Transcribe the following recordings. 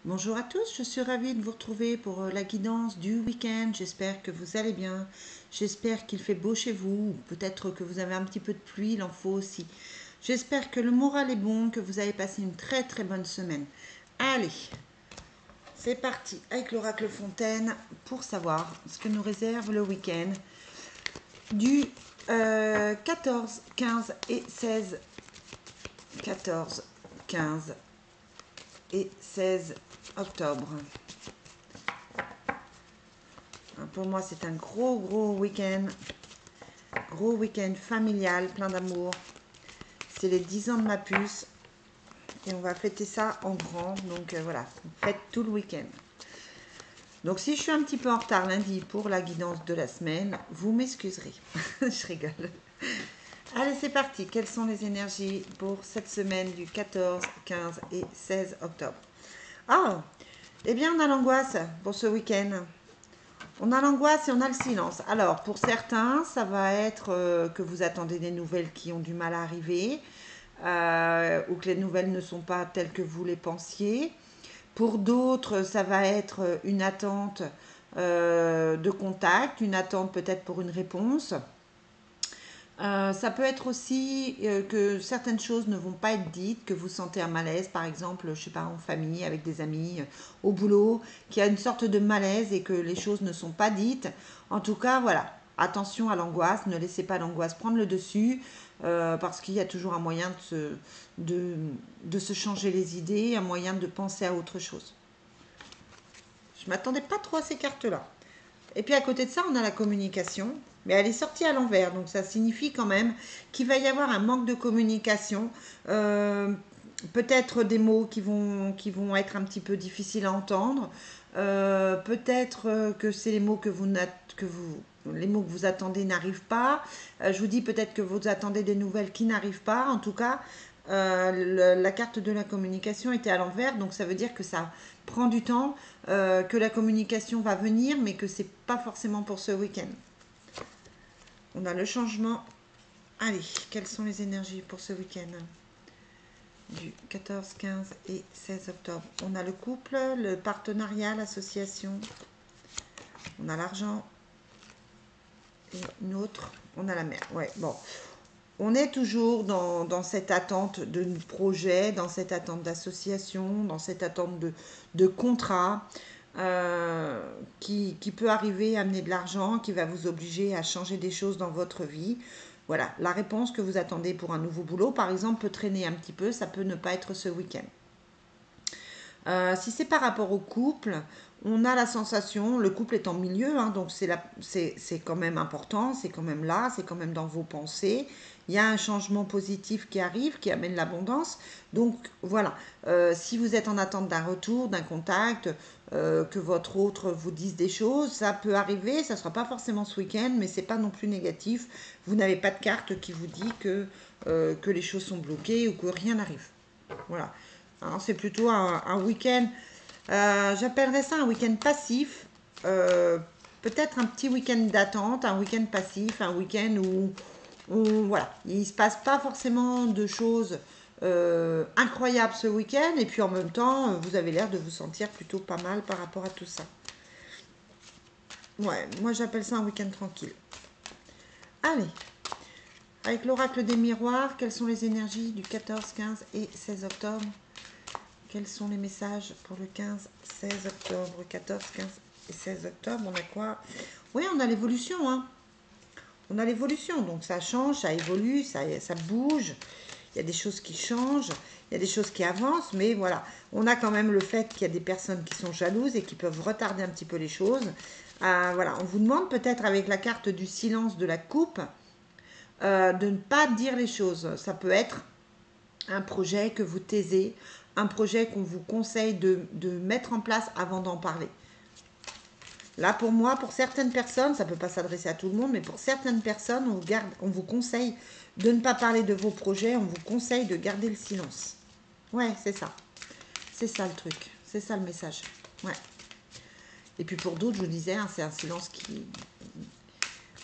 Bonjour à tous, je suis ravie de vous retrouver pour la guidance du week-end. J'espère que vous allez bien. J'espère qu'il fait beau chez vous. Peut-être que vous avez un petit peu de pluie, il en faut aussi. J'espère que le moral est bon, que vous avez passé une très très bonne semaine. Allez, c'est parti avec l'oracle Fontaine pour savoir ce que nous réserve le week-end du 14, 15 et 16. 14, 15 et 16 octobre. Pour moi, c'est un gros week-end familial, plein d'amour. C'est les 10 ans de ma puce et on va fêter ça en grand. Donc voilà, on fête tout le week-end. Donc si je suis un petit peu en retard lundi pour la guidance de la semaine, vous m'excuserez. Je rigole. Allez, c'est parti. Quelles sont les énergies pour cette semaine du 14, 15 et 16 octobre? Ah, eh bien, on a l'angoisse pour ce week-end. On a l'angoisse et on a le silence. Alors, pour certains, ça va être que vous attendez des nouvelles qui ont du mal à arriver, ou que les nouvelles ne sont pas telles que vous les pensiez. Pour d'autres, ça va être une attente de contact, une attente peut-être pour une réponse. Ça peut être aussi que certaines choses ne vont pas être dites, que vous sentez un malaise, par exemple, je sais pas, en famille, avec des amis, au boulot, qu'il y a une sorte de malaise et que les choses ne sont pas dites. En tout cas, voilà, attention à l'angoisse, ne laissez pas l'angoisse prendre le dessus, parce qu'il y a toujours un moyen de se changer les idées, un moyen de penser à autre chose. Je m'attendais pas trop à ces cartes-là. Et puis à côté de ça, on a la communication, mais elle est sortie à l'envers, donc ça signifie quand même qu'il va y avoir un manque de communication, euh, peut-être des mots qui vont être un petit peu difficiles à entendre, peut-être que c'est les mots les mots que vous attendez n'arrivent pas. Je vous dis peut-être que vous attendez des nouvelles qui n'arrivent pas. En tout cas, la carte de la communication était à l'envers, donc ça veut dire que ça prend du temps, que la communication va venir, mais que c'est pas forcément pour ce week-end. On a le changement. Allez, quelles sont les énergies pour ce week-end du 14, 15 et 16 octobre? On a le couple, le partenariat, l'association, on a l'argent et une autre, on a la mer. Ouais, bon. On est toujours dans cette attente de projet, dans cette attente d'association, dans cette attente de contrat, qui peut arriver à amener de l'argent, qui va vous obliger à changer des choses dans votre vie. Voilà, la réponse que vous attendez pour un nouveau boulot, par exemple, peut traîner un petit peu, ça peut ne pas être ce week-end. Si c'est par rapport au couple, on a la sensation, le couple est en milieu, hein, donc c'est quand même important, c'est quand même là, c'est quand même dans vos pensées. Il y a un changement positif qui arrive, qui amène l'abondance. Donc voilà, si vous êtes en attente d'un retour, d'un contact, que votre autre vous dise des choses, ça peut arriver, ça ne sera pas forcément ce week-end, mais c'est pas non plus négatif. Vous n'avez pas de carte qui vous dit que les choses sont bloquées ou que rien n'arrive. Voilà. Alors, c'est plutôt un week-end, j'appellerais ça un week-end passif, euh, peut-être un petit week-end d'attente, un week-end passif, un week-end où voilà, il ne se passe pas forcément de choses incroyables ce week-end, et puis en même temps, vous avez l'air de vous sentir plutôt pas mal par rapport à tout ça. Ouais, moi j'appelle ça un week-end tranquille. Allez, avec l'oracle des miroirs, quelles sont les énergies du 14, 15 et 16 octobre? Quels sont les messages pour le 15, 16 octobre, 14, 15 et 16 octobre? On a quoi? Oui, on a l'évolution, hein. On a l'évolution, donc ça change, ça évolue, ça bouge. Il y a des choses qui changent, il y a des choses qui avancent, mais voilà. On a quand même le fait qu'il y a des personnes qui sont jalouses et qui peuvent retarder un petit peu les choses. Voilà, on vous demande peut-être avec la carte du silence de la coupe, de ne pas dire les choses. Ça peut être un projet que vous taisez, un projet qu'on vous conseille de mettre en place avant d'en parler. Là, pour moi, pour certaines personnes, ça ne peut pas s'adresser à tout le monde, mais pour certaines personnes, on vous conseille de ne pas parler de vos projets, on vous conseille de garder le silence. Ouais, c'est ça. C'est ça le truc. C'est ça le message. Ouais. Et puis pour d'autres, je vous disais, hein, c'est un silence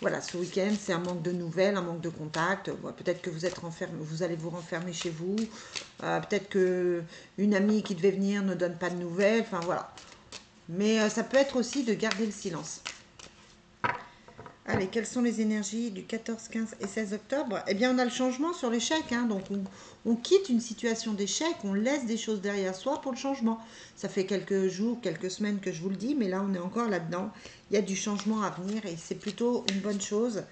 Voilà, ce week-end, c'est un manque de nouvelles, un manque de contact. Peut-être que vous êtes renfermé, vous allez vous renfermer chez vous. Peut-être que une amie qui devait venir ne donne pas de nouvelles. Enfin, voilà. Mais ça peut être aussi de garder le silence. Allez, quelles sont les énergies du 14, 15 et 16 octobre? Eh bien, on a le changement sur l'échec. Hein, donc, on quitte une situation d'échec, on laisse des choses derrière soi pour le changement. Ça fait quelques jours, quelques semaines que je vous le dis, mais là, on est encore là-dedans. Il y a du changement à venir et c'est plutôt une bonne chose.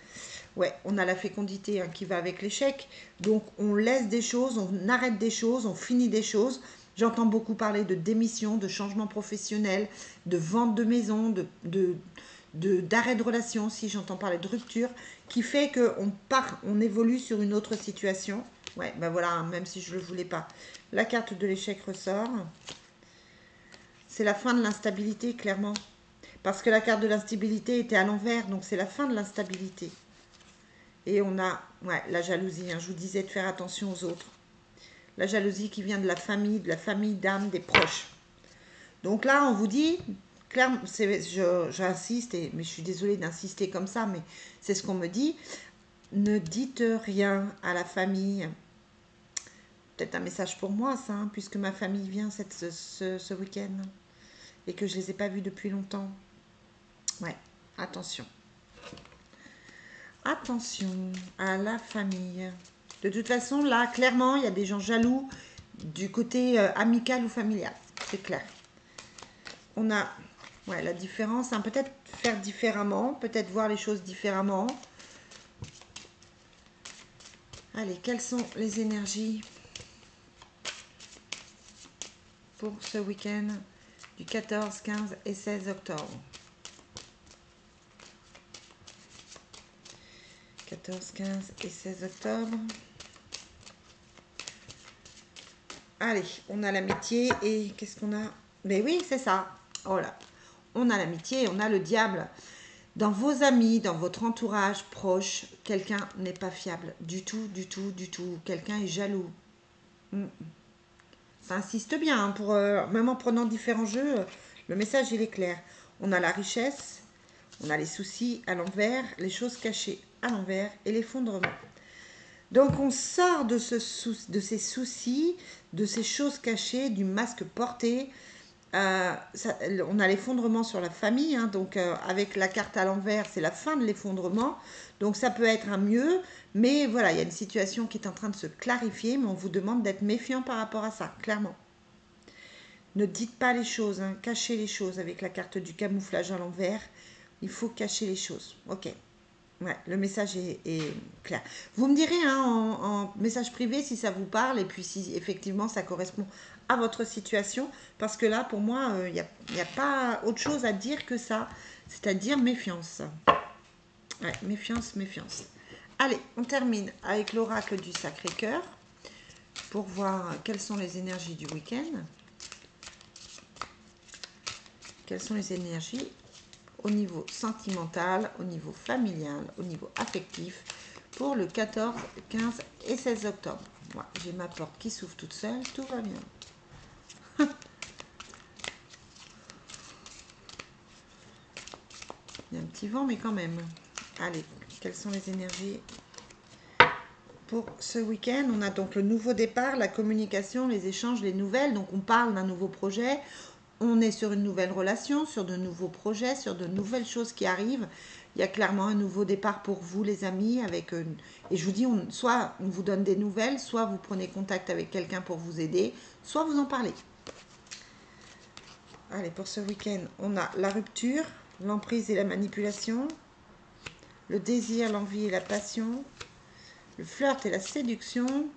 Ouais, on a la fécondité hein, qui va avec l'échec. Donc, on laisse des choses, on arrête des choses, on finit des choses. J'entends beaucoup parler de démission, de changement professionnel, de vente de maison, d'arrêt de relation, si j'entends parler de rupture, qui fait qu'on part, on évolue sur une autre situation. Ouais, ben voilà, même si je ne le voulais pas. La carte de l'échec ressort. C'est la fin de l'instabilité, clairement. Parce que la carte de l'instabilité était à l'envers, donc c'est la fin de l'instabilité. Et on a, ouais, la jalousie. Hein, je vous disais de faire attention aux autres. La jalousie qui vient de la famille d'âme, des proches. Donc là, on vous dit, clairement, j'insiste, mais je suis désolée d'insister comme ça, mais c'est ce qu'on me dit. Ne dites rien à la famille. Peut-être un message pour moi, ça, hein, puisque ma famille vient ce week-end et que je ne les ai pas vus depuis longtemps. Ouais, attention. Attention à la famille. De toute façon, là, clairement, il y a des gens jaloux du côté amical ou familial. C'est clair. On a ouais, la différence, hein, peut-être faire différemment, peut-être voir les choses différemment. Allez, quelles sont les énergies pour ce week-end du 14, 15 et 16 octobre? 14, 15 et 16 octobre. Allez, on a l'amitié et qu'est-ce qu'on a? Mais oui, c'est ça. Oh là, on a l'amitié, on a le diable. Dans vos amis, dans votre entourage proche, quelqu'un n'est pas fiable. Du tout, du tout, du tout. Quelqu'un est jaloux. Ça insiste bien, hein, même en prenant différents jeux, le message il est clair. On a la richesse, on a les soucis à l'envers, les choses cachées à l'envers et l'effondrement. Donc on sort de ces soucis, de ces choses cachées, du masque porté. On a l'effondrement sur la famille, hein, donc avec la carte à l'envers, c'est la fin de l'effondrement. Donc ça peut être un mieux, mais voilà, il y a une situation qui est en train de se clarifier, mais on vous demande d'être méfiant par rapport à ça, clairement. Ne dites pas les choses, hein, cachez les choses avec la carte du camouflage à l'envers. Il faut cacher les choses. Ok. Ouais, le message est clair. Vous me direz hein, en message privé si ça vous parle et puis si effectivement ça correspond à votre situation. Parce que là, pour moi, il n'y a pas autre chose à dire que ça. C'est-à-dire méfiance. Ouais, méfiance, méfiance. Allez, on termine avec l'oracle du Sacré-Cœur pour voir quelles sont les énergies du week-end. Quelles sont les énergies au niveau sentimental, au niveau familial, au niveau affectif pour le 14, 15 et 16 octobre. Moi, j'ai ma porte qui s'ouvre toute seule, tout va bien. Il y a un petit vent, mais quand même. Allez, quelles sont les énergies pour ce week-end? On a donc le nouveau départ, la communication, les échanges, les nouvelles. Donc on parle d'un nouveau projet. On est sur une nouvelle relation, sur de nouveaux projets, sur de nouvelles choses qui arrivent. Il y a clairement un nouveau départ pour vous, les amis. Et je vous dis, soit on vous donne des nouvelles, soit vous prenez contact avec quelqu'un pour vous aider, soit vous en parlez. Allez, pour ce week-end, on a la rupture, l'emprise et la manipulation, le désir, l'envie et la passion, le flirt et la séduction,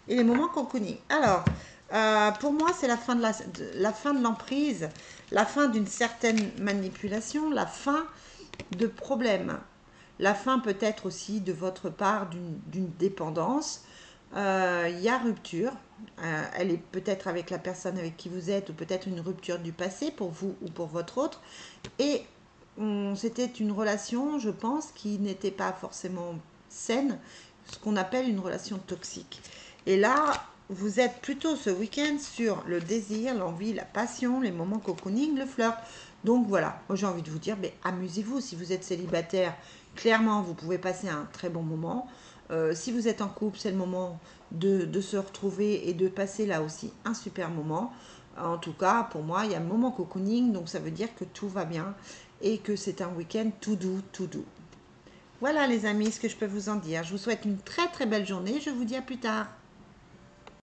et les moments cocooning. Alors, pour moi, c'est la fin de l'emprise, la fin d'une certaine manipulation, la fin de problèmes, la fin peut-être aussi de votre part d'une dépendance. Il y a rupture, elle est peut-être avec la personne avec qui vous êtes ou peut-être une rupture du passé pour vous ou pour votre autre. Et c'était une relation, je pense, qui n'était pas forcément saine, ce qu'on appelle une relation toxique. Et là, vous êtes plutôt ce week-end sur le désir, l'envie, la passion, les moments cocooning, le flirt. Donc voilà, moi j'ai envie de vous dire, mais amusez-vous si vous êtes célibataire clairement, vous pouvez passer un très bon moment. Si vous êtes en couple, c'est le moment de se retrouver et de passer là aussi un super moment. En tout cas, pour moi, il y a le moment cocooning, donc ça veut dire que tout va bien et que c'est un week-end tout doux, tout doux. Voilà les amis, ce que je peux vous en dire. Je vous souhaite une très très belle journée. Je vous dis à plus tard.